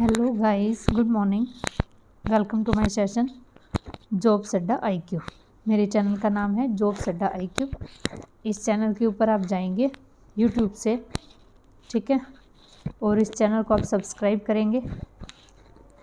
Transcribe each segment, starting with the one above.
Hello guys, good morning. Welcome to my session jobs adda IQ। मेरे channel का नाम है जॉब्स अड्डा IQ। इस चैनल के ऊपर आप जाएंगे यूट्यूब से, ठीक है, और इस चैनल को आप सब्सक्राइब करेंगे,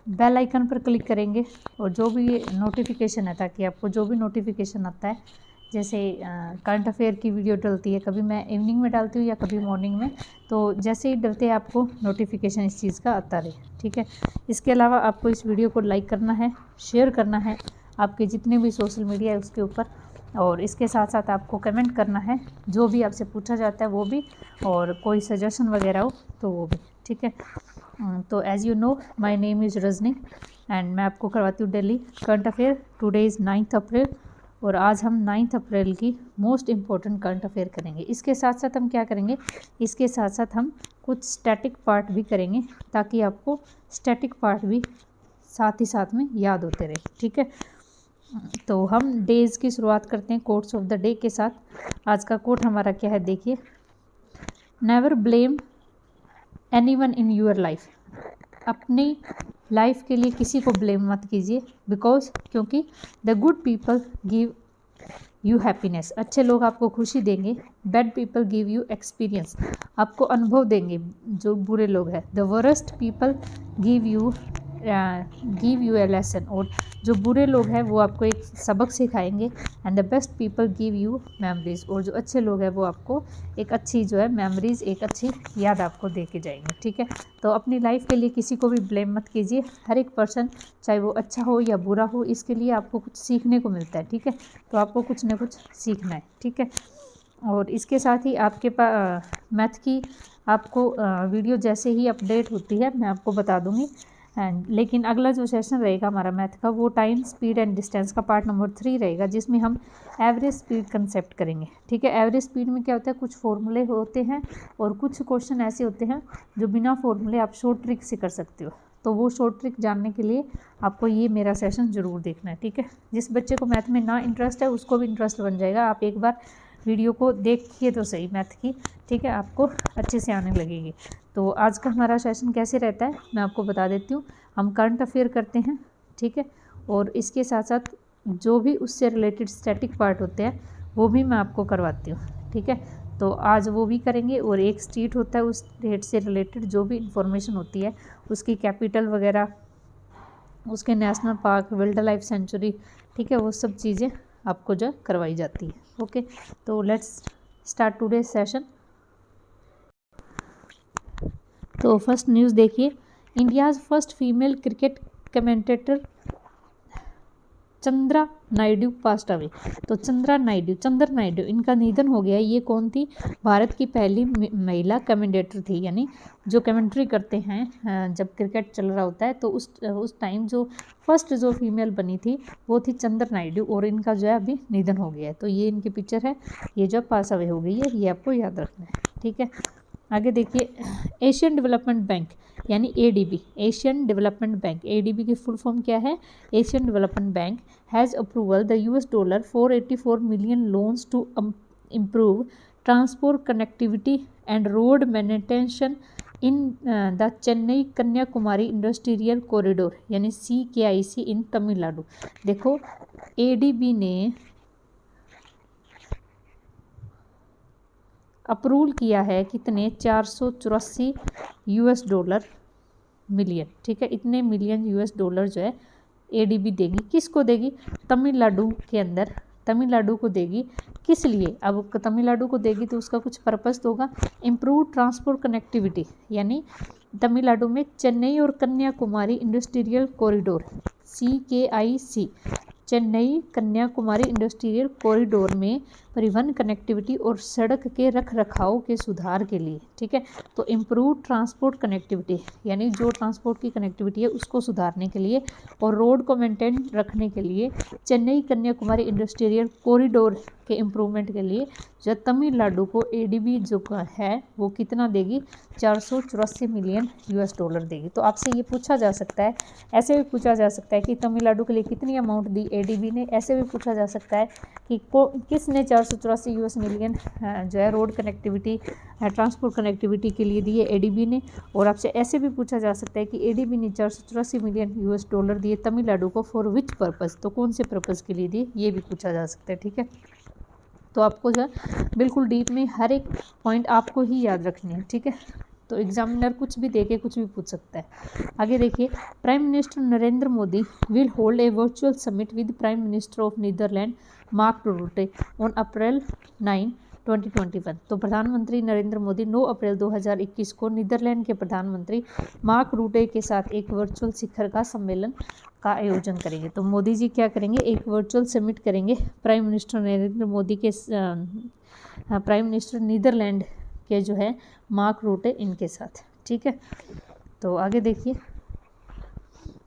बेल आइकन पर क्लिक करेंगे और जो भी नोटिफिकेशन है, ताकि आपको जो भी नोटिफिकेशन आता है, जैसे करंट अफेयर की वीडियो डलती है, कभी मैं इवनिंग में डालती हूँ या कभी मॉर्निंग में, तो जैसे ही डलते हैं आपको नोटिफिकेशन इस चीज़ का आता रहे, ठीक है। इसके अलावा आपको इस वीडियो को लाइक करना है, शेयर करना है आपके जितने भी सोशल मीडिया है उसके ऊपर, और इसके साथ साथ आपको कमेंट करना है जो भी आपसे पूछा जाता है वो भी, और कोई सजेशन वगैरह हो तो वो भी, ठीक है। तो as you know, my name is Rajni and मैं आपको करवाती हूँ daily current affair. Today is 9 अप्रैल और आज हम 9 अप्रैल की मोस्ट इम्पॉर्टेंट करंट अफेयर करेंगे। इसके साथ साथ हम क्या करेंगे, इसके साथ साथ हम कुछ स्टैटिक पार्ट भी करेंगे, ताकि आपको स्टैटिक पार्ट भी साथ ही साथ में याद होते रहे, ठीक है। तो हम डेज़ की शुरुआत करते हैं कोट्स ऑफ द डे के साथ। आज का कोट हमारा क्या है, देखिए। Never blame anyone in your life. अपनी लाइफ के लिए किसी को ब्लेम मत कीजिए, बिकॉज क्योंकि the good people give you happiness. अच्छे लोग आपको खुशी देंगे। Bad people give you experience, आपको अनुभव देंगे जो बुरे लोग हैं। The worst people give you a lesson, और जो बुरे लोग हैं वो आपको एक सबक सिखाएंगे। And the best people give you memories, और जो अच्छे लोग हैं वो आपको एक अच्छी जो है मेमोरीज, एक अच्छी याद आपको दे के जाएंगे, ठीक है। तो अपनी लाइफ के लिए किसी को भी ब्लेम मत कीजिए। हर एक पर्सन, चाहे वो अच्छा हो या बुरा हो, इसके लिए आपको कुछ सीखने को मिलता है, ठीक है। तो आपको कुछ ना कुछ सीखना है, ठीक है। और इसके साथ ही आपके पास मैथ की आपको वीडियो जैसे ही अपडेट होती है मैं आपको बता दूंगी। एंड लेकिन अगला जो सेशन रहेगा हमारा मैथ का, वो टाइम, स्पीड एंड डिस्टेंस का पार्ट नंबर 3 रहेगा, जिसमें हम एवरेज स्पीड कंसेप्ट करेंगे, ठीक है। एवरेज स्पीड में क्या होता है, कुछ फॉर्मूले होते हैं और कुछ क्वेश्चन ऐसे होते हैं जो बिना फॉर्मूले आप शॉर्ट ट्रिक से कर सकते हो। तो वो शॉर्ट ट्रिक जानने के लिए आपको ये मेरा सेशन ज़रूर देखना है, ठीक है। जिस बच्चे को मैथ में ना इंटरेस्ट है उसको भी इंटरेस्ट बन जाएगा। आप एक बार वीडियो को देखिए तो सही मैथ की, ठीक है, आपको अच्छे से आने लगेगी। तो आज का हमारा सेशन कैसे रहता है मैं आपको बता देती हूँ। हम करंट अफेयर करते हैं, ठीक है, और इसके साथ साथ जो भी उससे रिलेटेड स्टैटिक पार्ट होते हैं वो भी मैं आपको करवाती हूँ, ठीक है। तो आज वो भी करेंगे, और एक स्टेट होता है, उस स्टेट से रिलेटेड जो भी इंफॉर्मेशन होती है, उसकी कैपिटल वगैरह, उसके national park, wild life sanctuary, ठीक है, वो सब चीज़ें आपको जो करवाई जाती है। ओके, तो लेट्स स्टार्ट टुडे सेशन। तो फर्स्ट न्यूज़ देखिए, India's first female cricket commentator Chandra Naidu passed away. तो चंद्र नायडू इनका निधन हो गया। ये कौन थी? भारत की पहली महिला कमेंटेटर थी, यानी जो कमेंट्री करते हैं जब क्रिकेट चल रहा होता है, तो उस टाइम जो फर्स्ट जो फीमेल बनी थी वो थी चंद्र नायडू, और इनका जो है अभी निधन हो गया है। तो ये इनकी पिक्चर है, ये जो पास अवे हो गई है, ये आपको याद रखना है, ठीक है। आगे देखिए, एशियन डेवलपमेंट बैंक यानी ADB, Asian development bank, ADB की फुल फॉर्म क्या है? Asian development bank has approval the $484 million loans to improve transport connectivity and road maintenance in the Chennai Kanyakumari industrial corridor यानी CKIC इन तमिलनाडु। देखो, ADB ने approval किया है कितने? $484 मिलियन, ठीक है। इतने मिलियन $US जो है ADB देगी। किसको देगी? तमिलनाडु के अंदर, तमिलनाडु को देगी। किस लिए? अब तमिलनाडु को देगी तो उसका कुछ पर्पस तो होगा। इम्प्रूव ट्रांसपोर्ट कनेक्टिविटी, यानी तमिलनाडु में चेन्नई और Kanyakumari industrial corridor CKIC, Chennai Kanyakumari industrial corridor में परिवहन कनेक्टिविटी और सड़क के रख रखाव के सुधार के लिए, ठीक है। तो इम्प्रूव ट्रांसपोर्ट कनेक्टिविटी यानी जो ट्रांसपोर्ट की कनेक्टिविटी है उसको सुधारने के लिए, और रोड को मेंटेन रखने के लिए, चेन्नई कन्याकुमारी इंडस्ट्रियल कॉरिडोर के इम्प्रूवमेंट के लिए जो तमिलनाडु को ADB जो है वो कितना देगी? $484 मिलियन देगी। तो आपसे ये पूछा जा सकता है, ऐसे भी पूछा जा सकता है कि तमिलनाडु के लिए कितनी अमाउंट दी ADB ने। ऐसे भी पूछा जा सकता है कि किसने 484 यूएस मिलियन जो है रोड कनेक्टिविटी ट्रांसपोर्ट कनेक्टिविटी के लिए दिए, एडीबी ने। और आपसे ऐसे भी पूछा जा सकता है कि एडीबी ने 484 मिलियन यूएस डॉलर दिए तमिलनाडु को फॉर विच पर्पज़, तो कौन से पर्पज़ के लिए दिए, ये भी पूछा जा सकता है। ठीक है, तो आपको जो है बिल्कुल डीप में हर एक पॉइंट आपको ही याद रखनी है। ठीक है, तो एग्जामिनर कुछ भी देके कुछ भी पूछ सकता है। आगे देखिए, prime minister Narendra Modi will hold a virtual summit with prime minister of Netherland Mark Rutte on April 9, 2021। तो प्रधानमंत्री नरेंद्र मोदी 9 अप्रैल 2021 को नीदरलैंड के प्रधानमंत्री मार्क रूटे के साथ एक वर्चुअल शिखर का सम्मेलन का आयोजन करेंगे। तो मोदी जी क्या करेंगे, एक वर्चुअल समिट करेंगे प्राइम मिनिस्टर नरेंद्र मोदी के प्राइम मिनिस्टर नीदरलैंड के जो है मार्क रूटे इनके साथ। ठीक है, तो आगे देखिए,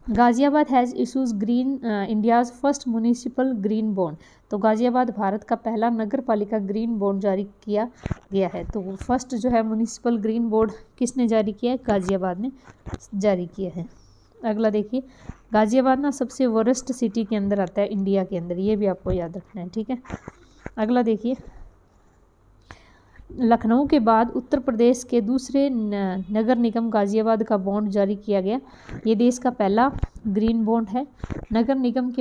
Ghaziabad has issues green India's first municipal green bond. तो गाजियाबाद भारत का पहला नगर पालिका ग्रीन बॉन्ड जारी किया गया है। तो फर्स्ट जो है म्यूनिसिपल ग्रीन बॉन्ड किसने जारी किया है, गाजियाबाद ने जारी किया है। अगला देखिए, गाजियाबाद ना सबसे वरिष्ठ सिटी के अंदर आता है इंडिया के अंदर, ये भी आपको याद रखना है। ठीक है, अगला देखिए, लखनऊ के बाद उत्तर प्रदेश के दूसरे नगर निगम गाजियाबाद का बॉन्ड जारी किया गया। ये देश का पहला ग्रीन बॉन्ड है। नगर निगम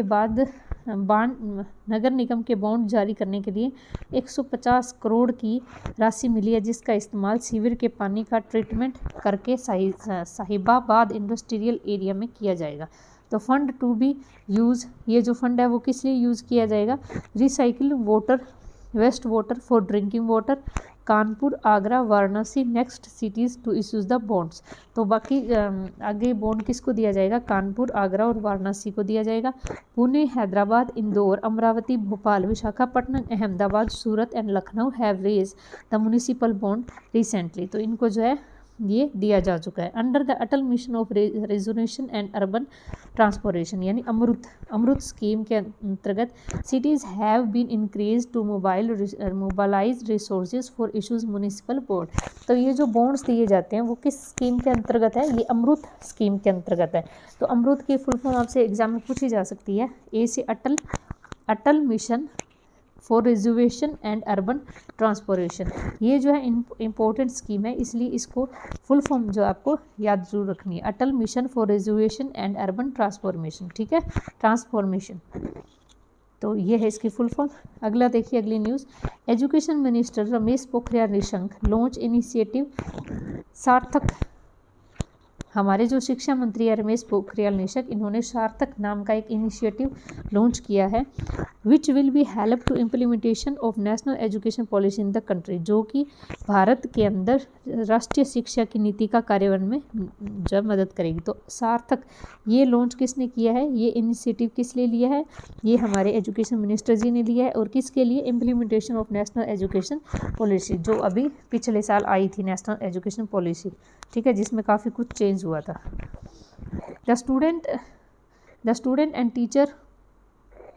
के बॉन्ड जारी करने के लिए 150 करोड़ की राशि मिली है, जिसका इस्तेमाल सीवर के पानी का ट्रीटमेंट करके साहिबाबाद इंडस्ट्रियल एरिया में किया जाएगा। तो फंड टू बी यूज़, ये जो फंड है वो किस लिए यूज़ किया जाएगा, recycle water waste water for drinking water, Kanpur, Agra, Varanasi next cities to issues the bonds. तो बाकी आगे बॉन्ड किसको दिया जाएगा, कानपुर, आगरा और वाराणसी को दिया जाएगा। Pune, Hyderabad, Indore, Amravati, Bhopal, Visakhapatnam, Ahmedabad, Surat and Lucknow have raise the municipal bond recently. तो इनको जो है ये दिया जा चुका है। Under the Atal mission of rejuvenation and urban transportation, यानी अमृत स्कीम के अंतर्गत cities have been increase to mobilise resources for issues municipal board. तो ये जो बॉन्ड्स दिए जाते हैं वो किस स्कीम के अंतर्गत है, ये अमृत स्कीम के अंतर्गत है। तो अमृत की फुल फॉर्म आपसे एग्जाम में पूछी जा सकती है। ए से Atal mission for reservation and urban transportation, ये जो है इम्पोर्टेंट स्कीम है, इसलिए इसको फुल फॉर्म जो आपको याद जरूर रखनी है, Atal mission for reservation and urban transformation. ठीक है, ट्रांसफॉर्मेशन, तो ये है इसकी फुल फॉर्म। अगला देखिए, अगली news, education minister Ramesh Pokhriyal Nishank launch initiative सार्थक। हमारे जो शिक्षा मंत्री है रमेश पोखरियाल निशंक, इन्होंने सार्थक नाम का एक इनिशिएटिव लॉन्च किया है, which will be help to implementation of national education policy in the country, जो कि भारत के अंदर राष्ट्रीय शिक्षा की नीति का कार्यान्वयन में जब मदद करेगी। तो सार्थक ये लॉन्च किसने किया है, ये इनिशिएटिव किस लिए लिया है, ये हमारे एजुकेशन मिनिस्टर जी ने लिया है। और किसके लिए, implementation of national education policy, जो अभी पिछले साल आई थी नेशनल एजुकेशन पॉलिसी। ठीक है, जिसमें काफ़ी कुछ चेंज हुआ था। The student and teacher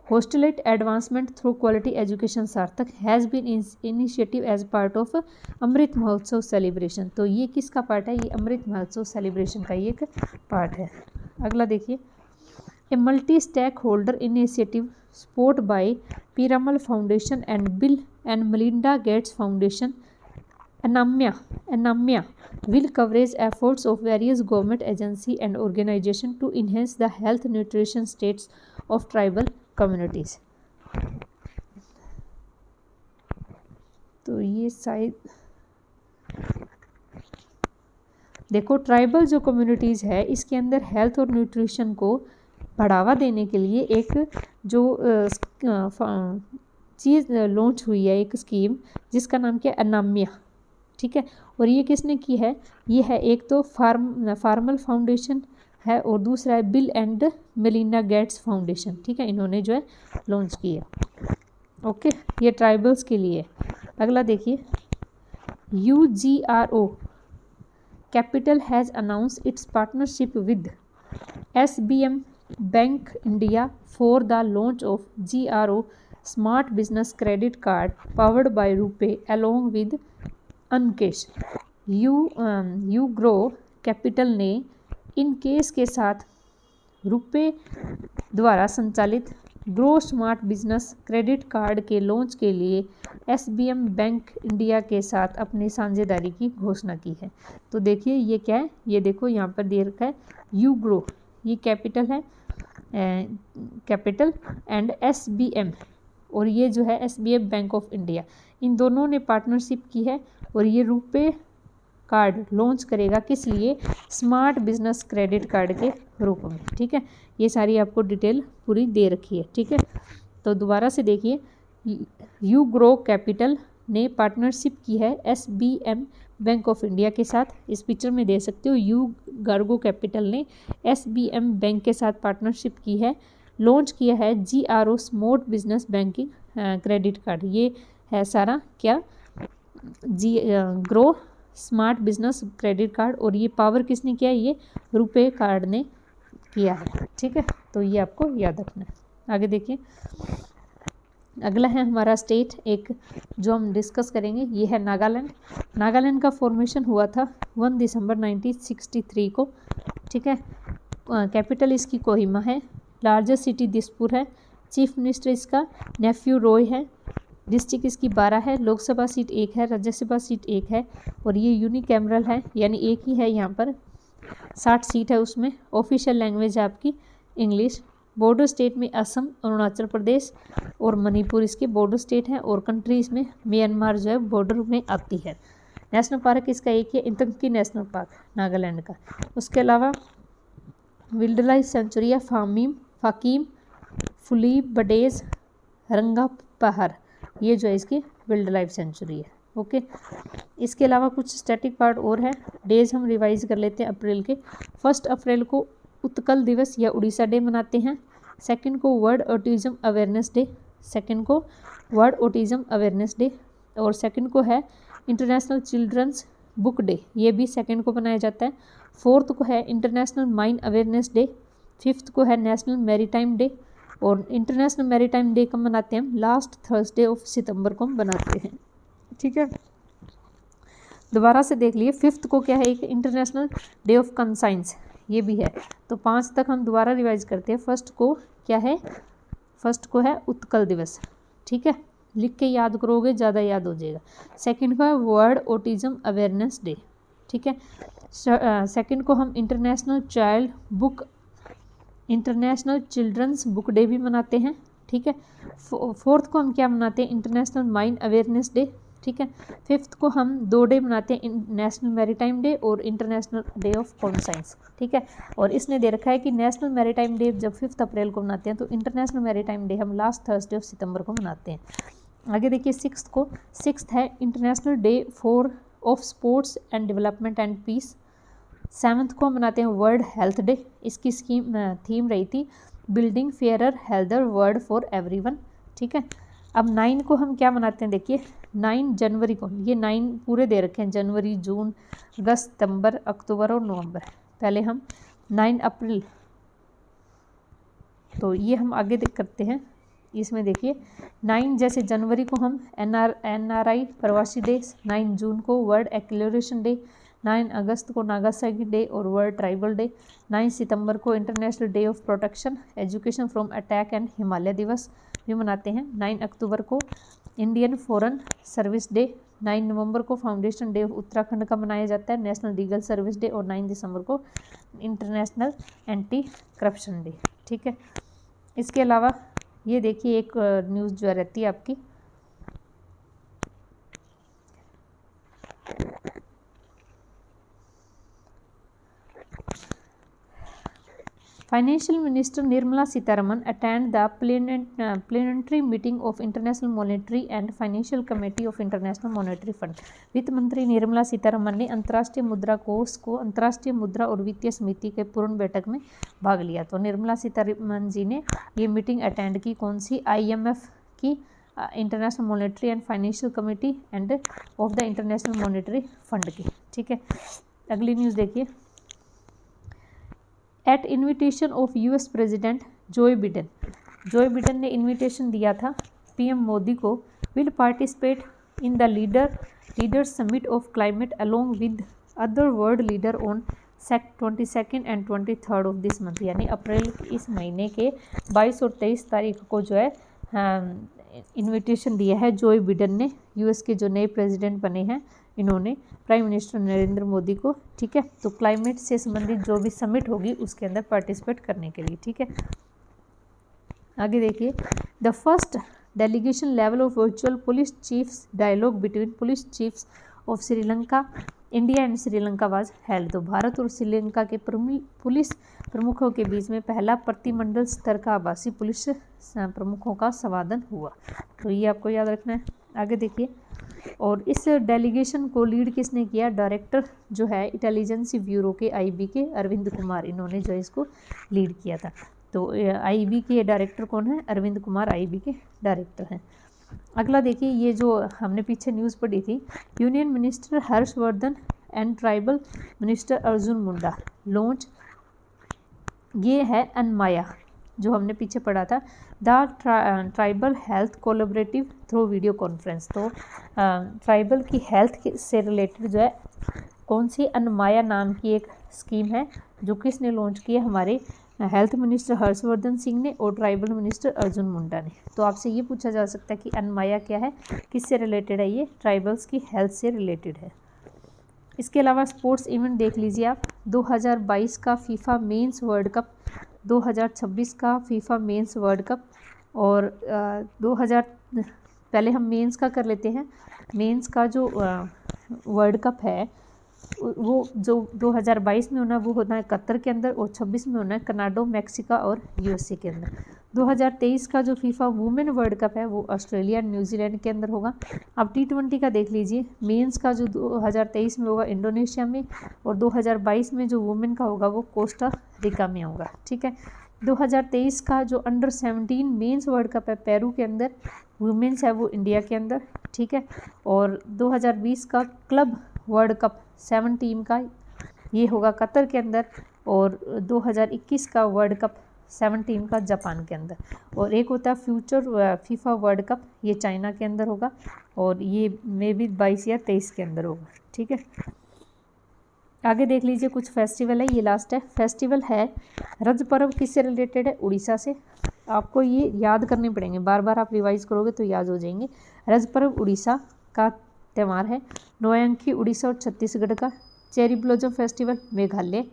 hostelate advancement through quality education सार्थक has been initiative as part of Amrit Mahotsav celebration. तो ये किसका पार्ट है, ये अमृत महोत्सव सेलिब्रेशन का ये एक पार्ट है। अगला देखिए, a multi stake holder initiative support by Piramal foundation and Bill and Melinda Gates foundation Anamaya will coverage efforts of various government agency and organization to enhance the health nutrition states of tribal communities। तो ये शायद देखो, tribal जो communities है इसके अंदर health और nutrition को बढ़ावा देने के लिए एक जो चीज़ लॉन्च हुई है, एक स्कीम जिसका नाम क्या है, अनाम्या। ठीक है, और ये किसने की है, ये है एक तो फार्मल फाउंडेशन है और दूसरा है bill and Melinda Gates foundation. ठीक है, इन्होंने जो है लॉन्च किया। ओके, ये ट्राइबल्स के लिए। अगला देखिए, UGRO capital has announce its partnership with SBM bank India for the launch of GRO smart business credit card powered by RuPay along with अनकेश। यूग्रो कैपिटल ने इनकेस के साथ रुपे द्वारा संचालित GRO smart business credit card के लॉन्च के लिए एसबीएम बैंक इंडिया के साथ अपनी साझेदारी की घोषणा की है। तो देखिए ये क्या है, ये देखो यहाँ पर दे रखा है यू ग्रो, ये कैपिटल है, कैपिटल एंड एसबीएम, और ये जो है एसबीएम बैंक ऑफ इंडिया, इन दोनों ने पार्टनरशिप की है और ये रुपए कार्ड लॉन्च करेगा किस लिए, स्मार्ट बिजनेस क्रेडिट कार्ड के रूप में। ठीक है, ये सारी आपको डिटेल पूरी दे रखी है। ठीक है, तो दोबारा से देखिए, यू ग्रो कैपिटल ने पार्टनरशिप की है एसबीएम बैंक ऑफ इंडिया के साथ, इस पिक्चर में दे सकते हो। यू गार्गो कैपिटल ने एसबीएम बैंक के साथ पार्टनरशिप की है, लॉन्च किया है GRO smart business banking credit card. ये है सारा क्या, G GRO smart business credit card, और ये पावर किसने किया, ये रुपए कार्ड ने किया है। ठीक है, तो ये आपको याद रखना है। आगे देखिए, अगला है हमारा स्टेट एक जो हम डिस्कस करेंगे, ये है नागालैंड। नागालैंड का फॉर्मेशन हुआ था 1 दिसंबर 1963 को। ठीक है, कैपिटल इसकी कोहिमा है, लार्जेस्ट सिटी दिसपुर है, चीफ मिनिस्टर इसका नेफ्यू रॉय है, डिस्ट्रिक्ट इसकी 12 है, लोकसभा सीट 1 है, राज्यसभा सीट 1 है, और ये यूनिकैमरल है, यानी एक ही है, यहाँ पर 60 सीट है उसमें। ऑफिशियल लैंग्वेज है आपकी इंग्लिश। बॉर्डर स्टेट में असम, अरुणाचल प्रदेश और मणिपुर इसके बॉर्डर स्टेट हैं, और कंट्री इसमें म्यांमार जो है बॉर्डर में आती है। नेशनल पार्क इसका एक ही है, इंतंकी नेशनल पार्क नागालैंड का। उसके अलावा वाइल्ड लाइफ सेंचुरी है फाकीम फुली बडेज रंगा पहाड़, ये जो है इसकी वाइल्ड लाइफ सेंचुरी है। ओके, इसके अलावा कुछ स्टैटिक पार्ट और है, डेज हम रिवाइज कर लेते हैं अप्रैल के। 1 अप्रैल को उत्कल दिवस या उड़ीसा डे मनाते हैं। 2 को वर्ल्ड ऑटिज्म अवेयरनेस डे, 2 को वर्ल्ड ऑटिज्म अवेयरनेस डे, और 2 को है इंटरनेशनल चिल्ड्रंस बुक डे, ये भी 2 को मनाया जाता है। 4 को है इंटरनेशनल माइन अवेयरनेस डे, 5 को है नेशनल मैरीटाइम डे, और इंटरनेशनल मैरीटाइम डे कब मनाते हैं हम, लास्ट थर्सडे ऑफ सितंबर को बनाते हैं। ठीक है, दोबारा से देख लिए, 5 को क्या है, एक इंटरनेशनल डे ऑफ कंसाइंस, ये भी है। तो 5 तक हम दोबारा रिवाइज करते हैं। 1 को क्या है, 1 को है उत्कल दिवस। ठीक है, लिख के याद करोगे ज़्यादा याद हो जाएगा। 2 को है वर्ल्ड ऑटिज्म अवेयरनेस डे। ठीक है, 2 को हम इंटरनेशनल चिल्ड्रंस बुक डे भी मनाते हैं। ठीक है, 4 को हम क्या मनाते हैं, इंटरनेशनल माइन अवेयरनेस डे। ठीक है, 5 को हम 2 डे मनाते हैं, नेशनल मैरीटाइम डे और इंटरनेशनल डे ऑफ कॉन्साइंस। ठीक है, और इसने दे रखा है कि नेशनल मैरीटाइम डे जब 5 अप्रैल को मनाते हैं, तो इंटरनेशनल मैरीटाइम डे हम लास्ट थर्सडे ऑफ सितंबर को मनाते हैं। आगे देखिए, 6 है international day of sports and development and peace. 7 को हम मनाते हैं वर्ल्ड हेल्थ डे, इसकी थीम रही थी building fairer healthier world for everyone. ठीक है, अब 9 को हम क्या मनाते हैं, देखिए 9 जनवरी को, ये 9 पूरे दे रखे हैं, जनवरी, जून, अगस्त, सितंबर, अक्टूबर और नवंबर। पहले हम 9 अप्रैल, तो ये हम आगे करते हैं। इसमें देखिए 9 जैसे जनवरी को हम एनआरआई प्रवासी डे, 9 जून को वर्ल्ड एक्सप्लोरेशन डे, 9 अगस्त को नागासाकी डे और वर्ल्ड ट्राइबल डे, 9 सितंबर को international day of protection education from attack and Himalaya दिवस भी मनाते हैं। 9 अक्टूबर को इंडियन फॉरेन सर्विस डे, 9 नवंबर को फाउंडेशन डे ऑफ उत्तराखंड का मनाया जाता है, नेशनल लीगल सर्विस डे, और 9 दिसंबर को इंटरनेशनल एंटी करप्शन डे। ठीक है, इसके अलावा ये देखिए एक न्यूज़ जो रहती है आपकी, financial minister Nirmala Sitharaman attend the planetary meeting of international monetary and financial committee of international monetary fund. वित्त मंत्री निर्मला सीतारमन ने अंतर्राष्ट्रीय मुद्रा कोष को अंतर्राष्ट्रीय मुद्रा और वित्तीय समिति के पूर्ण बैठक में भाग लिया। तो निर्मला सीतारमन जी ने ये मीटिंग अटेंड की, कौन सी, IMF की, international monetary and financial committee and of the international monetary fund की। ठीक है, अगली न्यूज़ देखिए, at invitation of US president Joe Biden ने इन्विटेशन दिया था PM मोदी को, will participate in the leaders summit of climate along with other world leader on 22 and 23 of this month, यानी अप्रैल इस महीने के 22 और 23 तारीख को जो है इनविटेशन दिया है जो बिडेन ने, यूएस के जो नए प्रेसिडेंट बने हैं इन्होंने प्राइम मिनिस्टर नरेंद्र मोदी को, ठीक है। तो क्लाइमेट से संबंधित जो भी समिट होगी उसके अंदर पार्टिसिपेट करने के लिए, ठीक है। आगे देखिए, the first delegation level of virtual police chiefs dialogue between police chiefs of Sri Lanka, India and Sri Lanka was held. तो भारत और श्रीलंका के पुलिस प्रमुखों के बीच में पहला प्रतिमंडल स्तर का आभासी पुलिस प्रमुखों का संवादन हुआ। तो ये आपको याद रखना है। आगे देखिए, और इस डेलीगेशन को लीड किसने किया? डायरेक्टर जो है इंटेलिजेंस ब्यूरो के आईबी के अरविंद कुमार, इन्होंने जो इसको लीड किया था। तो आईबी के डायरेक्टर कौन है? अरविंद कुमार आईबी के डायरेक्टर हैं। अगला देखिए, ये जो हमने पीछे न्यूज़ पढ़ी थी, union minister Harshvardhan and tribal minister Arjun Munda launch, ये है अनमाया जो हमने पीछे पढ़ा था, the tribal health collaborative through video conference. तो ट्राइबल की हेल्थ से रिलेटेड जो है कौन सी अनमाया नाम की एक स्कीम है जो किसने लॉन्च की है? हमारे हेल्थ मिनिस्टर हर्षवर्धन सिंह ने और ट्राइबल मिनिस्टर अर्जुन मुंडा ने। तो आपसे ये पूछा जा सकता है कि अनमाया क्या है, किससे रिलेटेड है? ये ट्राइबल्स की हेल्थ से रिलेटेड है। इसके अलावा स्पोर्ट्स इवेंट देख लीजिए आप, 2022 का फीफा मेंस वर्ल्ड कप, 2026 का फीफा मेंस वर्ल्ड कप और 2000, पहले हम मेंस का कर लेते हैं। मेंस का जो वर्ल्ड कप है वो जो 2022 में होना है वो होना है कतर के अंदर, और 26 में होना है कनाडा, मैक्सिको और यूएसए के अंदर। 2023 का जो फीफा वुमेन वर्ल्ड कप है वो ऑस्ट्रेलिया और न्यूजीलैंड के अंदर होगा। अब T20 का देख लीजिए, मेंस का जो 2023 में होगा इंडोनेशिया में, और 2022 में जो वुमेन का होगा वो कोस्टा रिका में होगा, ठीक है। 2023 का जो अंडर 17 मेंस वर्ल्ड कप है पेरू के अंदर, वुमेन्स है वो इंडिया के अंदर, ठीक है। और 2020 का क्लब वर्ल्ड कप 7 टीम का ये होगा कतर के अंदर, और 2021 का वर्ल्ड कप 7 टीम का जापान के अंदर, और एक होता है फ्यूचर फीफा वर्ल्ड कप, ये चाइना के अंदर होगा, और ये मे भी 22 या 23 के अंदर होगा, ठीक है। आगे देख लीजिए, कुछ फेस्टिवल है, ये लास्ट है। फेस्टिवल है रज पर्व, किससे रिलेटेड है? उड़ीसा से। आपको ये याद करने पड़ेंगे, बार बार आप रिवाइज करोगे तो याद हो जाएंगे। रज पर्व उड़ीसा का त्यौहार है। नोयंखी उड़ीसा और छत्तीसगढ़ का। Cherry blossom festival Meghalaya.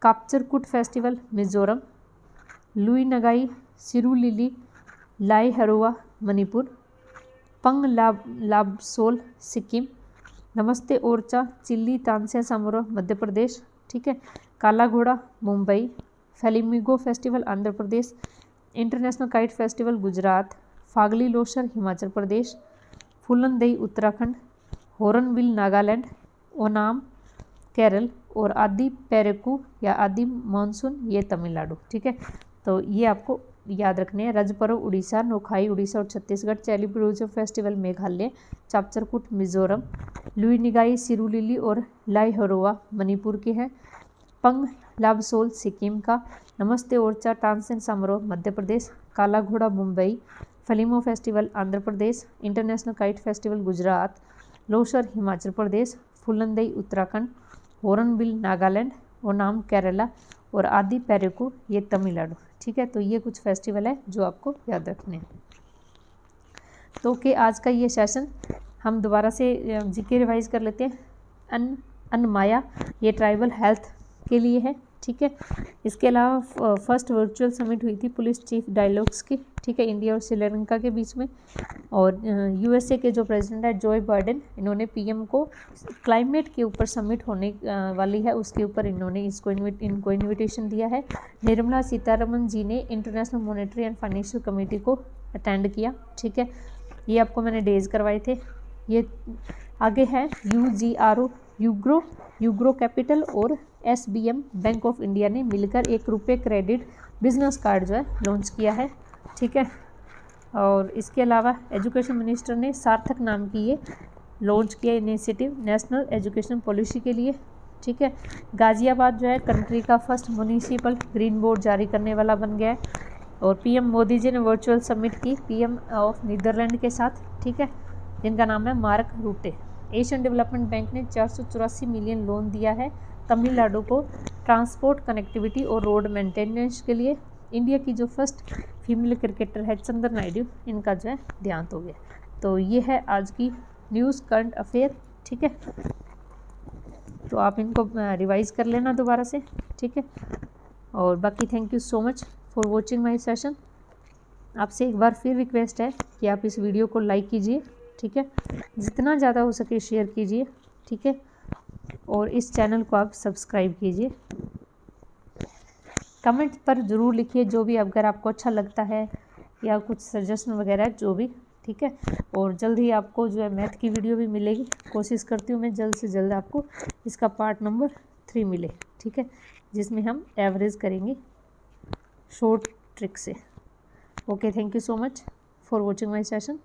Chapchar Kut festival Mizoram. Lui Ngai Shirui Lily Lai Haraoba Manipur. Pang Lhabsol Sikkim. नमस्ते ओरचा चिल्ली तानसेन समारोह मध्य प्रदेश, ठीक है। Kala Ghoda Mumbai. Flamingo festival Andhra Pradesh. International kite festival Gujarat. Phagli Losar Himachal Pradesh. Phool Dei Uttarakhand. Hornbill Nagaland. Onam Kerala, और आदि पेरेकू या आदि मानसून ये तमिलनाडु, ठीक है। तो ये आपको याद रखने हैं। रज पर्व उड़ीसा, नोखाई उड़ीसा और Chhattisgarh. Cherry blossom festival Meghalaya. Chapchar Kut Mizoram. Lui Ngai Shirui Lily और लाई हरोवा मणिपुर के हैं। पंग लाबसोल सिक्किम का। नमस्ते ओरचा तानसेन समारोह मध्य Pradesh. Kala Ghoda Mumbai. Flamingo festival Andhra Pradesh. International kite festival Gujarat. Losar Himachal Pradesh. Phool Dei Uttarakhand. Hornbill Nagaland. Onam Kerala, और आदि पेरेकू ये तमिलनाडु, ठीक है। तो ये कुछ फेस्टिवल है जो आपको याद रखने हैं। तो कि आज का ये सेशन हम दोबारा से जीके रिवाइज कर लेते हैं। अनमाया ये ट्राइबल हेल्थ के लिए है, ठीक है। इसके अलावा फर्स्ट वर्चुअल समिट हुई थी पुलिस चीफ डायलॉग्स की, ठीक है, इंडिया और श्रीलंका के बीच में। और यूएसए के जो प्रेसिडेंट है जो बाइडेन, इन्होंने पीएम को क्लाइमेट के ऊपर समिट होने वाली है उसके ऊपर इन्होंने इनको इन्विटेशन दिया है। निर्मला सीतारमन जी ने international monetary and financial committee को अटेंड किया, ठीक है। ये आपको मैंने डेज करवाए थे। ये आगे है UGRO यूग्रो कैपिटल और SBM बैंक ऑफ इंडिया ने मिलकर एक रुपये क्रेडिट बिजनेस कार्ड जो है लॉन्च किया है, ठीक है। और इसके अलावा एजुकेशन मिनिस्टर ने सार्थक नाम की ये लॉन्च किया इनिशिएटिव नेशनल एजुकेशन पॉलिसी के लिए, ठीक है। गाजियाबाद जो है कंट्री का फर्स्ट म्यूनिसिपल ग्रीन बोर्ड जारी करने वाला बन गया है। और PM मोदी जी ने वर्चुअल समिट की PM ऑफ नीदरलैंड के साथ, ठीक है, जिनका नाम है मार्क रूटे। एशियन डेवलपमेंट बैंक ने 484 मिलियन लोन दिया है तमिलनाडु को ट्रांसपोर्ट कनेक्टिविटी और रोड मेंटेनेंस के लिए। इंडिया की जो फर्स्ट फीमेल क्रिकेटर है चंद्र नायडू, इनका जो है देहांत हो गया। तो ये है आज की न्यूज़ करंट अफेयर, ठीक है। तो आप इनको रिवाइज कर लेना दोबारा से, ठीक है। और बाकी thank you so much for watching my session. आपसे एक बार फिर रिक्वेस्ट है कि आप इस वीडियो को लाइक कीजिए, ठीक है, जितना ज़्यादा हो सके शेयर कीजिए, ठीक है, और इस चैनल को आप सब्सक्राइब कीजिए। कमेंट पर ज़रूर लिखिए जो भी, अगर आपको अच्छा लगता है या कुछ सजेशन वगैरह जो भी, ठीक है। और जल्द ही आपको जो है मैथ की वीडियो भी मिलेगी। कोशिश करती हूँ मैं जल्द से जल्द आपको इसका पार्ट नंबर 3 मिले, ठीक है, जिसमें हम एवरेज करेंगे शॉर्ट ट्रिक से। Okay, thank you so much for watching my session.